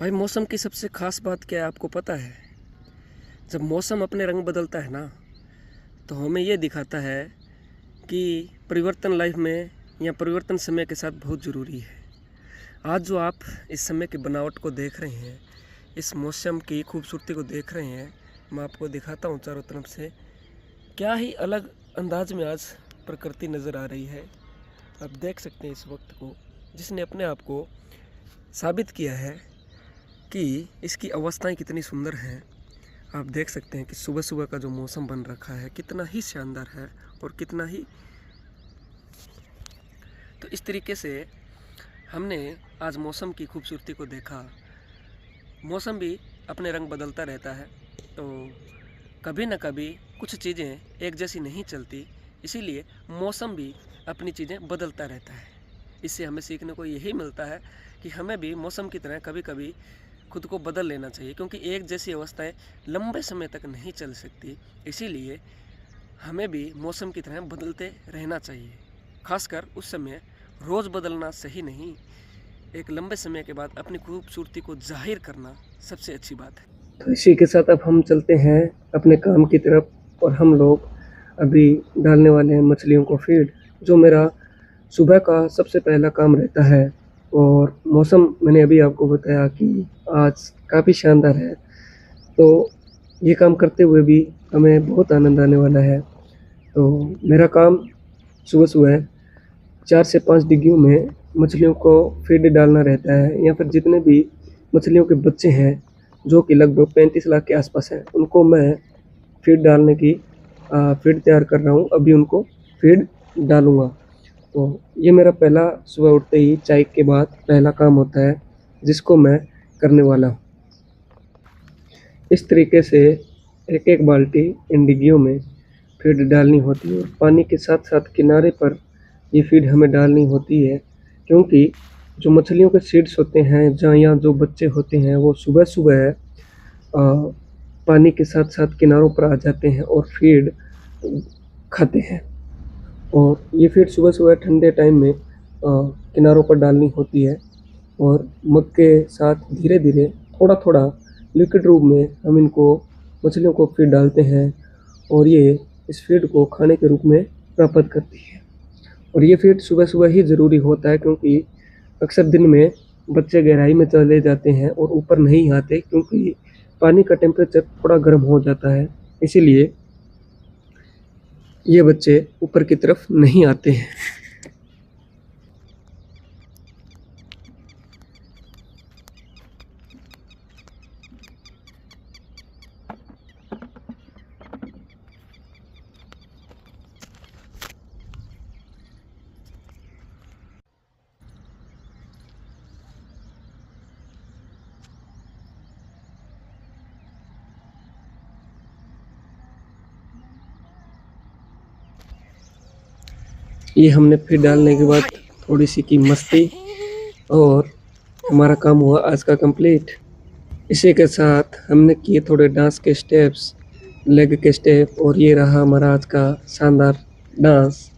भाई मौसम की सबसे ख़ास बात क्या है आपको पता है? जब मौसम अपने रंग बदलता है ना, तो हमें ये दिखाता है कि परिवर्तन लाइफ में या परिवर्तन समय के साथ बहुत ज़रूरी है। आज जो आप इस समय की बनावट को देख रहे हैं, इस मौसम की खूबसूरती को देख रहे हैं, मैं आपको दिखाता हूँ चारों तरफ से। क्या ही अलग अंदाज में आज प्रकृति नज़र आ रही है। आप देख सकते हैं इस वक्त को, जिसने अपने आप को साबित किया है कि इसकी अवस्थाएं कितनी सुंदर हैं। आप देख सकते हैं कि सुबह सुबह का जो मौसम बन रखा है कितना ही शानदार है और कितना ही। तो इस तरीके से हमने आज मौसम की खूबसूरती को देखा। मौसम भी अपने रंग बदलता रहता है, तो कभी न कभी कुछ चीज़ें एक जैसी नहीं चलती, इसीलिए मौसम भी अपनी चीज़ें बदलता रहता है। इससे हमें सीखने को यही मिलता है कि हमें भी मौसम की तरह कभी कभी खुद को बदल लेना चाहिए, क्योंकि एक जैसी अवस्थाएं लंबे समय तक नहीं चल सकती। इसीलिए हमें भी मौसम की तरह बदलते रहना चाहिए। खासकर उस समय रोज़ बदलना सही नहीं, एक लंबे समय के बाद अपनी खूबसूरती को जाहिर करना सबसे अच्छी बात है। तो इसी के साथ अब हम चलते हैं अपने काम की तरफ, और हम लोग अभी डालने वाले हैं मछलियों को फीड, जो मेरा सुबह का सबसे पहला काम रहता है। और मौसम मैंने अभी आपको बताया कि आज काफ़ी शानदार है, तो ये काम करते हुए भी हमें बहुत आनंद आने वाला है। तो मेरा काम सुबह सुबह 4 से 5 डिग्गियों में मछलियों को फीड डालना रहता है, या फिर जितने भी मछलियों के बच्चे हैं, जो कि लगभग 35 लाख के आसपास हैं, उनको मैं फीड डालने की फीड तैयार कर रहा हूँ। अभी उनको फीड डालूँगा। तो ये मेरा पहला सुबह उठते ही चाय के बाद पहला काम होता है, जिसको मैं करने वाला हूँ। इस तरीके से एक एक बाल्टी इन डिग्गियों में फीड डालनी होती है, और पानी के साथ साथ किनारे पर ये फीड हमें डालनी होती है, क्योंकि जो मछलियों के सीड्स होते हैं, जहाँ या जो बच्चे होते हैं, वो सुबह सुबह पानी के साथ साथ किनारों पर आ जाते हैं और फीड खाते हैं। और ये फीड सुबह सुबह ठंडे टाइम में किनारों पर डालनी होती है, और मग के साथ धीरे धीरे थोड़ा थोड़ा लिक्विड रूप में हम इनको मछलियों को फीड डालते हैं, और ये इस फीड को खाने के रूप में प्राप्त करती है। और ये फीड सुबह सुबह ही ज़रूरी होता है, क्योंकि अक्सर दिन में बच्चे गहराई में चले जाते हैं और ऊपर नहीं आते, क्योंकि पानी का टेम्परेचर थोड़ा गर्म हो जाता है। इसीलिए ये बच्चे ऊपर की तरफ नहीं आते हैं। ये हमने फिर डालने के बाद थोड़ी सी की मस्ती, और हमारा काम हुआ आज का कंप्लीट। इसी के साथ हमने किए थोड़े डांस के स्टेप्स, लेग के स्टेप, और ये रहा हमारा आज का शानदार डांस।